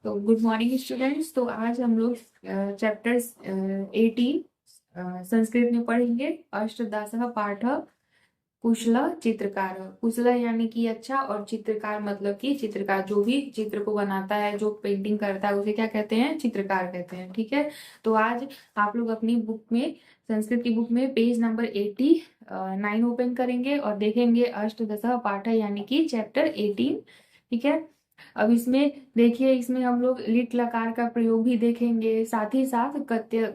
तो good morning students. तो आज हम लोग चैप्टर 18 संस्कृत में पढ़ेंगे। अष्टदासः पाठ कुशल चित्रकार। कुशल यानी कि अच्छा, और चित्रकार मतलब कि चित्रकार जो भी चित्र को बनाता है, जो पेंटिंग करता है, उसे क्या कहते हैं? चित्रकार कहते हैं। ठीक है। तो आज आप लोग अपनी बुक में, संस्कृत की बुक में पेज नंबर 89 ओपन करेंगे और देखेंगे अष्टदशः पाठ यानी कि चैप्टर 18। ठीक है। अब इसमें देखिए, इसमें हम लोग लिट लकार का प्रयोग भी देखेंगे, साथ ही साथ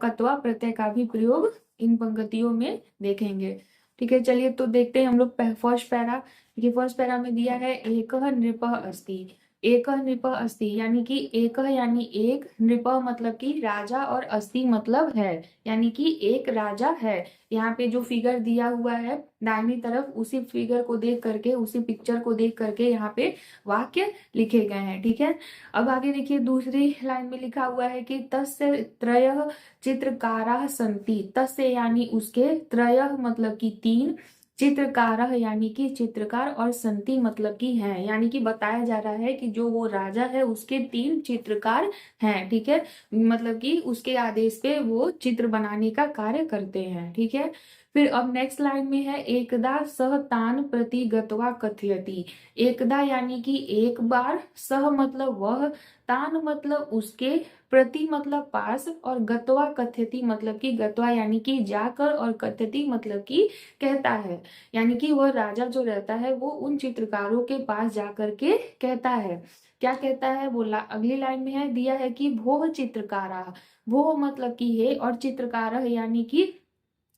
कत्वा प्रत्यय का भी प्रयोग इन पंक्तियों में देखेंगे। ठीक है, चलिए तो देखते हैं हम लोग फर्स्ट पैरा। ये फर्स्ट पैरा में दिया है एक नृप अस्ति। एक नृप अस्ति यानी कि एक यानी एक, नृप मतलब कि राजा, और अस्ति मतलब है, यानी कि एक राजा है। यहाँ पे जो फिगर दिया हुआ है दाहिनी तरफ, उसी फिगर को देख करके, उसी पिक्चर को देख करके यहाँ पे वाक्य लिखे गए हैं। ठीक है। अब आगे देखिए, दूसरी लाइन में लिखा हुआ है कि तस्य त्रयः चित्रकाराः सन्ति। तस्य यानी उसके, त्रयः मतलब कि तीन, चित्रकाराः यानी कि चित्रकार, और संति मतलब कि हैं, यानी कि बताया जा रहा है कि जो वो राजा है उसके तीन चित्रकार हैं। ठीक है। मतलब कि उसके आदेश पे वो चित्र बनाने का कार्य करते हैं। ठीक है। फिर अब नेक्स्ट लाइन में है एकदा सह तान प्रति गत्वा कथयति। एकदा यानी कि एक बार, सह मतलब वह, तान मतलब उसके, प्रति मतलब पास, और गत्वा कथयति मतलब कि गत्वा यानी कि जाकर, और कथयति मतलब कि कहता है। यानी कि वह राजा जो रहता है वो उन चित्रकारों के पास जाकर के कहता है। क्या कहता है? बोला अगली लाइन में है, दिया है कि भोह चित्रकारा। भोह मतलब कि है, और चित्रकार यानी कि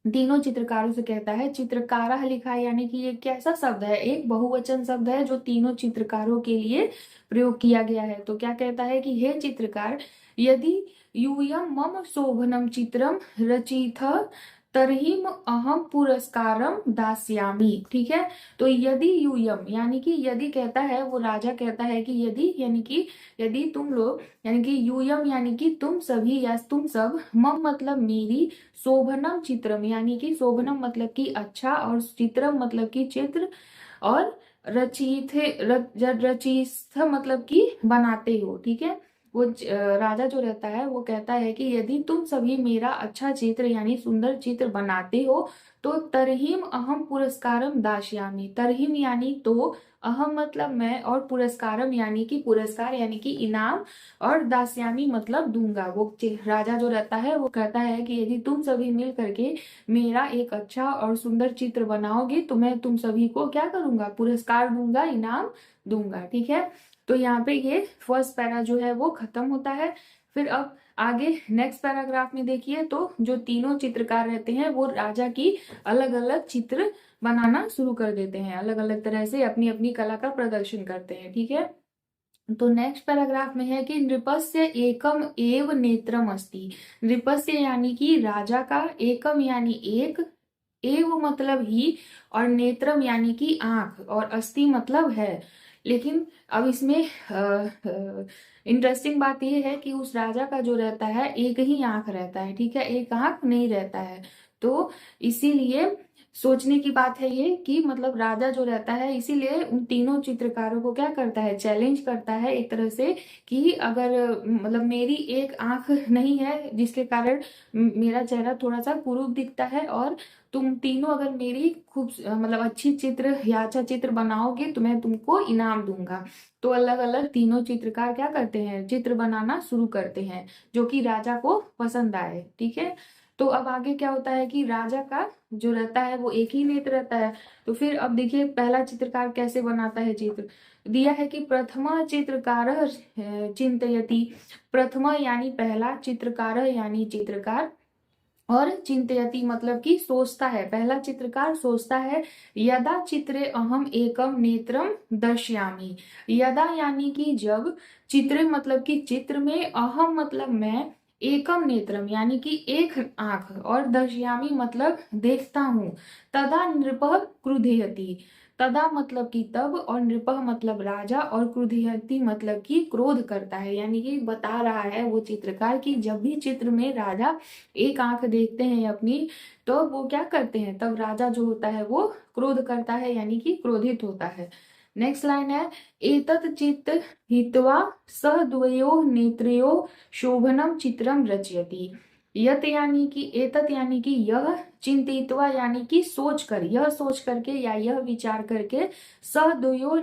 तीनों चित्रकारों से कहता है। चित्रकारा लिखा है यानी कि ये कैसा शब्द है? एक बहुवचन शब्द है जो तीनों चित्रकारों के लिए प्रयोग किया गया है। तो क्या कहता है कि हे चित्रकार, यदि यूयम मम शोभनम चित्रम रचित तरहिम अहम पुरस्कारम दास्यामि। ठीक है। तो यदि यूयम यानी कि यदि कहता है, वो राजा कहता है कि यदि यानी कि यदि तुम लोग, यानी कि यूयम यानी कि तुम सभी या तुम सब, मम मतलब मेरी, शोभनम चित्रम यानी कि शोभनम मतलब कि अच्छा, और चित्रम मतलब कि चित्र, और रचित मतलब कि बनाते हो। ठीक है। वो राजा जो रहता है वो कहता है कि यदि तुम सभी मेरा अच्छा चित्र यानी सुंदर चित्र बनाते हो तो तरहीम अहम पुरस्कारम दास्यामि। तरहीम यानी तो, अहम मतलब मैं, और पुरस्कारम यानी कि पुरस्कार यानी कि इनाम, और दास्यामी मतलब दूंगा। वो राजा जो रहता है वो कहता है कि यदि तुम सभी मिल करके मेरा एक अच्छा और सुंदर चित्र बनाओगे तो मैं तुम सभी को क्या करूंगा? पुरस्कार दूंगा, इनाम दूंगा। ठीक है। तो यहाँ पे ये फर्स्ट पैरा जो है वो खत्म होता है। फिर अब आगे नेक्स्ट पैराग्राफ में देखिए, तो जो तीनों चित्रकार रहते हैं वो राजा की अलग अलग चित्र बनाना शुरू कर देते हैं, अलग अलग तरह से अपनी अपनी कला का प्रदर्शन करते हैं। ठीक है। तो नेक्स्ट पैराग्राफ में है कि नृपस्य एकम एव नेत्रम अस्ति। नृपस्य यानी कि राजा का, एकम यानी एक, एव मतलब ही, और नेत्रम यानी कि आंख, और अस्ति मतलब है। लेकिन अब इसमें इंटरेस्टिंग बात यह है कि उस राजा का जो रहता है एक ही आंख रहता है। ठीक है। एक आंख नहीं रहता है। तो इसीलिए सोचने की बात है ये कि मतलब राजा जो रहता है, इसीलिए उन तीनों चित्रकारों को क्या करता है? चैलेंज करता है एक तरह से कि अगर मतलब मेरी एक आंख नहीं है जिसके कारण मेरा चेहरा थोड़ा सा कुरूप दिखता है, और तुम तीनों अगर मेरी खूब मतलब अच्छी चित्र या अच्छा चित्र बनाओगे तो मैं तुमको इनाम दूंगा। तो अलग अलग तीनों चित्रकार क्या करते हैं? चित्र बनाना शुरू करते हैं जो कि राजा को पसंद आए। ठीक है। तो अब आगे क्या होता है कि राजा का जो रहता है वो एक ही नेत्र रहता है। तो फिर अब देखिए पहला चित्रकार कैसे बनाता है चित्र। दिया है कि प्रथमा चित्रकार चिंतयति। प्रथमा यानी पहला, चित्रकार यानी चित्रकार, और चिंतयति मतलब कि सोचता है। पहला चित्रकार सोचता है। यदा चित्रे अहम एकम नेत्रम दर्शयामि। यदा यानी कि जब, चित्रे मतलब कि चित्र में, अहम मतलब मैं, एकम नेत्रम यानी कि एक आंख, और दर्शयामि मतलब देखता हूँ, तदा नृपः क्रुधयति। तदा मतलब कि तब, और नृपः मतलब राजा, और क्रुधयति मतलब कि क्रोध करता है। यानी कि बता रहा है वो चित्रकार कि जब भी चित्र में राजा एक आंख देखते हैं अपनी, तो वो क्या करते हैं? तब राजा जो होता है वो क्रोध करता है, यानी कि क्रोधित होता है। नेक्स्ट लाइन है, एतत् चित्त हित्वा स द्वयोः नेत्रयोः शोभनम चित्रम रचयति। यत यानी कि एतत् यानी कि यह, चिंतित्वा यानी कि सोच कर, यह सोच करके या यह विचार करके, सह द्वयोः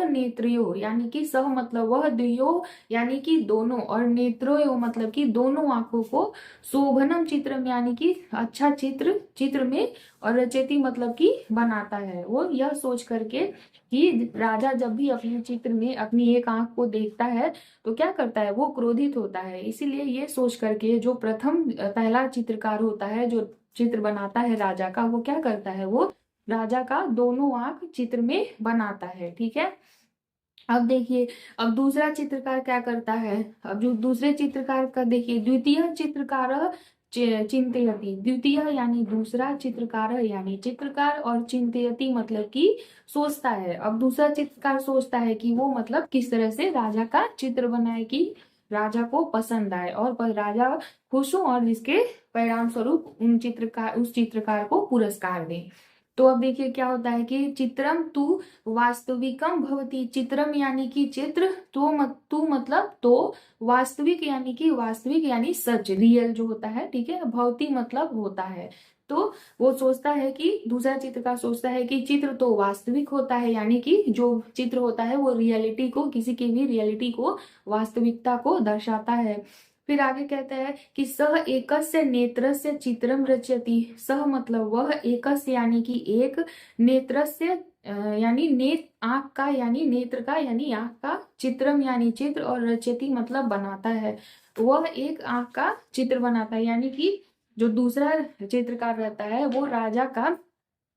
नेत्रयोः यानी कि सह मतलब वह, द्वयोः यानी कि दोनों, और नेत्रोयोः मतलब कि दोनों आंखों को, शोभनम चित्रम यानी कि अच्छा चित्र में, और रचयति मतलब कि बनाता है। वो यह सोच करके कि राजा जब भी अपने चित्र में अपनी एक आंख को देखता है तो क्या करता है, वो क्रोधित होता है। इसीलिए ये सोच करके जो प्रथम पहला चित्रकार होता है, जो चित्र बनाता है राजा का, वो क्या करता है, वो राजा का दोनों आंख चित्र में बनाता है। ठीक है, अब देखिए, अब दूसरा चित्रकार क्या करता है। अब जो दूसरे चित्रकार का देखिए, द्वितीय चित्रकार चिंतयति, द्वितीय यानी दूसरा, चित्रकार यानी चित्रकार, और चिंतयति मतलब कि सोचता है। अब दूसरा चित्रकार सोचता है कि वो मतलब किस तरह से राजा का चित्र बनाए कि राजा को पसंद आए और राजा खुश हो, और इसके परिणाम स्वरूप उस चित्रकार को पुरस्कार दे। तो अब देखिए क्या होता है कि चित्रम तू वास्तविकम भवती, चित्रम यानी कि चित्र, तू मतलब तो, वास्तविक यानी कि वास्तविक यानी सच, रियल जो होता है। ठीक है, भवती मतलब होता है। तो वो सोचता है कि दूसरा चित्रकार सोचता है कि चित्र तो वास्तविक होता है, यानी कि जो चित्र होता है वो रियलिटी को, किसी की भी रियलिटी को, वास्तविकता को दर्शाता है। फिर आगे कहते हैं कि सह एकस्य नेत्रस्य चित्रम रचयति, सह मतलब वह, एकस्य यानी कि एक, नेत्रस्य यानी आंख का, यानी नेत्र का यानी आंख का, चित्रम यानी चित्र, और रचयति मतलब बनाता है। वह एक आंख का चित्र बनाता है, यानी कि जो दूसरा चित्रकार रहता है वो राजा का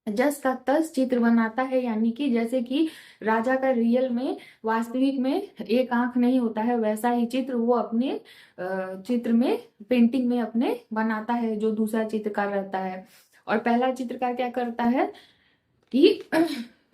जस का तस चित्र बनाता है। यानी कि जैसे कि राजा का रियल में, वास्तविक में एक आंख नहीं होता है, वैसा ही चित्र वो अपने चित्र में, पेंटिंग में अपने बनाता है, जो दूसरा चित्रकार रहता है। और पहला चित्रकार क्या करता है कि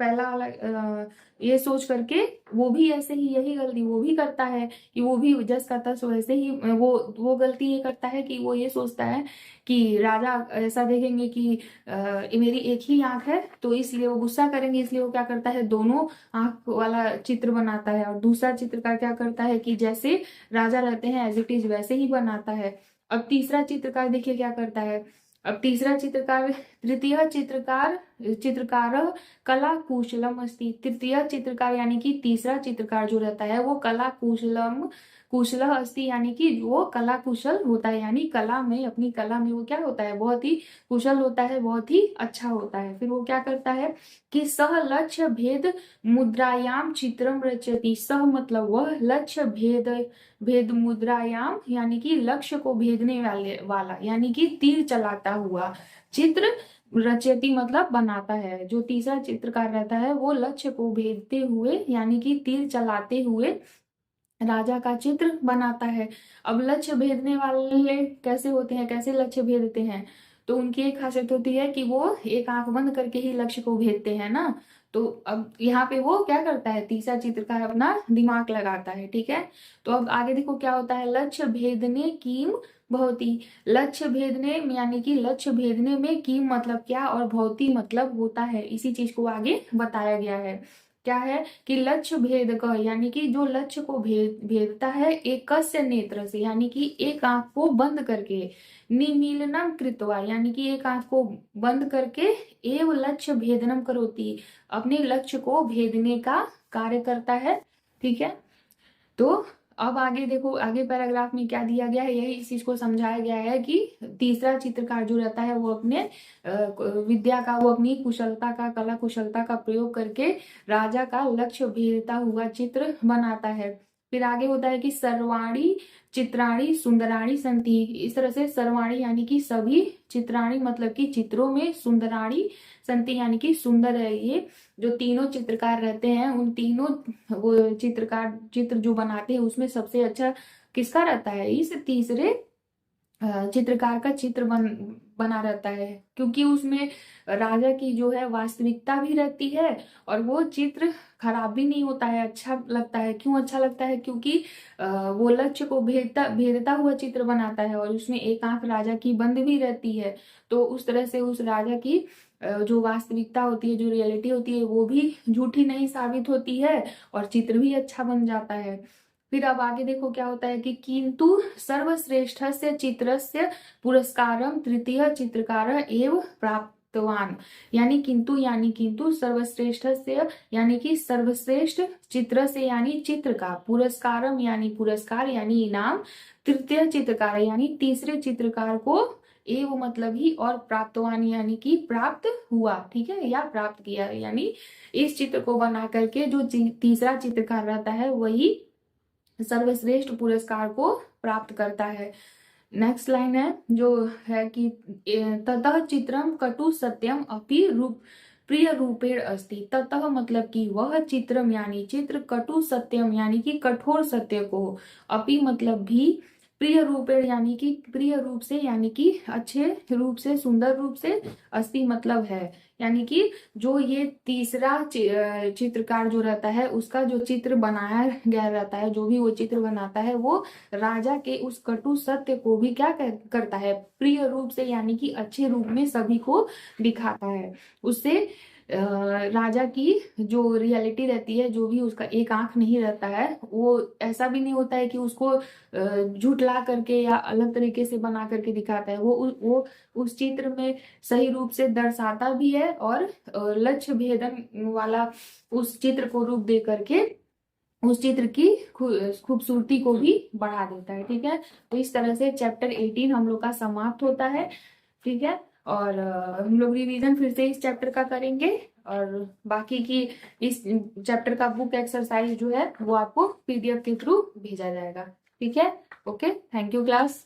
पहला वाला ये सोच करके, वो भी ऐसे ही यही गलती वो भी करता है कि वो भी जस का तस वैसे ही, वो गलती ये करता है कि वो ये सोचता है कि राजा ऐसा देखेंगे कि मेरी एक ही आंख है, तो इसलिए वो गुस्सा करेंगे, इसलिए वो क्या करता है, दोनों आंख वाला चित्र बनाता है। और दूसरा चित्रकार क्या करता है कि जैसे राजा रहते हैं एज इट इज वैसे ही बनाता है। अब तीसरा चित्रकार देखिए क्या करता है। अब तीसरा चित्रकार, तृतीय चित्रकार कला कुशलम अस्ति, तृतीय चित्रकार यानी कि तीसरा चित्रकार जो रहता है वो कला कुशल अस्ति, यानी कि वो कला कुशल होता है, यानी कला में, अपनी कला में वो क्या होता है, बहुत ही कुशल होता है, बहुत ही अच्छा होता है। फिर वो क्या करता है कि सह लक्ष्य भेद मुद्रायाम चित्रम रचयति, सह मतलब वह, लक्ष्य भेद मुद्रायाम यानी कि लक्ष्य को भेदने वाला, यानी कि तीर चलाता हुआ चित्र, रचयति मतलब बनाता है। जो तीसरा चित्रकार रहता है वो लक्ष्य को भेदते हुए यानी कि तीर चलाते हुए राजा का चित्र बनाता है। अब लक्ष्य भेदने वाले कैसे होते हैं, कैसे लक्ष्य भेदते हैं, तो उनकी एक खासियत होती है कि वो एक आंख बंद करके ही लक्ष्य को भेदते हैं ना। तो अब यहाँ पे वो क्या करता है, तीसरा चित्रकार अपना दिमाग लगाता है। ठीक है, तो अब आगे देखो क्या होता है, लक्ष्य भेदने कीम भवती, लक्ष्य भेदने यानी कि लक्ष्य भेदने में कीम मतलब क्या, और भवती मतलब होता है, इसी चीज को आगे बताया गया है। क्या है कि लक्ष्य भेद का यानी कि जो लक्ष्य को भेदता है, एकस्य नेत्र से यानी कि एक आंख को बंद करके, निमीलनम कृत्वा यानी कि एक आंख को बंद करके, एव लक्ष्य भेदनम करोति अपने लक्ष्य को भेदने का कार्य करता है। ठीक है, तो अब आगे देखो, आगे पैराग्राफ में क्या दिया गया है, यही इस चीज को समझाया गया है कि तीसरा चित्रकार जो रहता है वो अपने विद्या का, वो अपनी कुशलता का, कला कुशलता का प्रयोग करके राजा का लक्ष्य भेदता हुआ चित्र बनाता है। फिर आगे होता है कि सर्वाणी चित्राणी सुंदराणी संति, इस तरह से सर्वाणी यानी कि सभी, चित्राणी मतलब कि चित्रों में, सुंदराणी संति यानी कि सुंदर है। ये जो तीनों चित्रकार रहते हैं उन तीनों, वो चित्र जो बनाते हैं उसमें सबसे अच्छा किसका रहता है, इस तीसरे चित्रकार का चित्र बना रहता है, क्योंकि उसमें राजा की जो है वास्तविकता भी रहती है, और वो चित्र खराब भी नहीं होता है, अच्छा लगता है। क्यों अच्छा लगता है, क्योंकि वो लक्ष्य को भेदता हुआ चित्र बनाता है, और उसमें एक आंख राजा की बंद भी रहती है, तो उस तरह से उस राजा की जो वास्तविकता होती है, जो रियलिटी होती है, वो भी झूठी नहीं साबित होती है और चित्र भी अच्छा बन जाता है। फिर अब आगे देखो क्या होता है कि किंतु सर्वश्रेष्ठस्य चित्रस्य पुरस्कारम तृतीय चित्रकार एव प्राप्तवान। यानी किंतु सर्वश्रेष्ठस्य यानी कि सर्वश्रेष्ठ चित्र से यानी चित्र का, पुरस्कारम यानी पुरस्कार यानी इनाम, तृतीय चित्रकार यानी तीसरे चित्रकार को, एव मतलब ही, और प्राप्तवान यानी कि प्राप्त हुआ, ठीक है, या प्राप्त किया, यानी इस चित्र को बना करके जो तीसरा चित्रकार रहता है वही सर्वश्रेष्ठ पुरस्कार को प्राप्त करता है। नेक्स्ट लाइन है जो है कि ततः चित्रम कटु सत्यम अपि रूप प्रिय रूपेण अस्ति। ततः मतलब कि वह चित्रम यानी चित्र, कटु सत्यम यानी कि कठोर सत्य को, अपि मतलब भी, प्रिय रूपेण यानी कि प्रिय रूप से, यानी कि अच्छे रूप से, सुंदर रूप से, अस्ति मतलब है, यानी कि जो ये तीसरा चित्रकार जो रहता है उसका जो चित्र बनाया गया रहता है, जो भी वो चित्र बनाता है, वो राजा के उस कटु सत्य को भी क्या करता है, प्रिय रूप से यानी कि अच्छे रूप में सभी को दिखाता है। उससे राजा की जो रियलिटी रहती है, जो भी उसका एक आंख नहीं रहता है, वो ऐसा भी नहीं होता है कि उसको झुठला करके या अलग तरीके से बना करके दिखाता है, वो उस चित्र में सही रूप से दर्शाता भी है और लक्ष्य भेदन वाला उस चित्र को रूप दे करके उस चित्र की खूबसूरती को भी बढ़ा देता है। ठीक है, तो इस तरह से चैप्टर 18 हम लोग का समाप्त होता है। ठीक है, और हम लोग रिवीजन फिर से इस चैप्टर का करेंगे और बाकी की इस चैप्टर का बुक एक्सरसाइज जो है वो आपको पीडीएफ के थ्रू भेजा जाएगा। ठीक है, ओके, थैंक यू क्लास।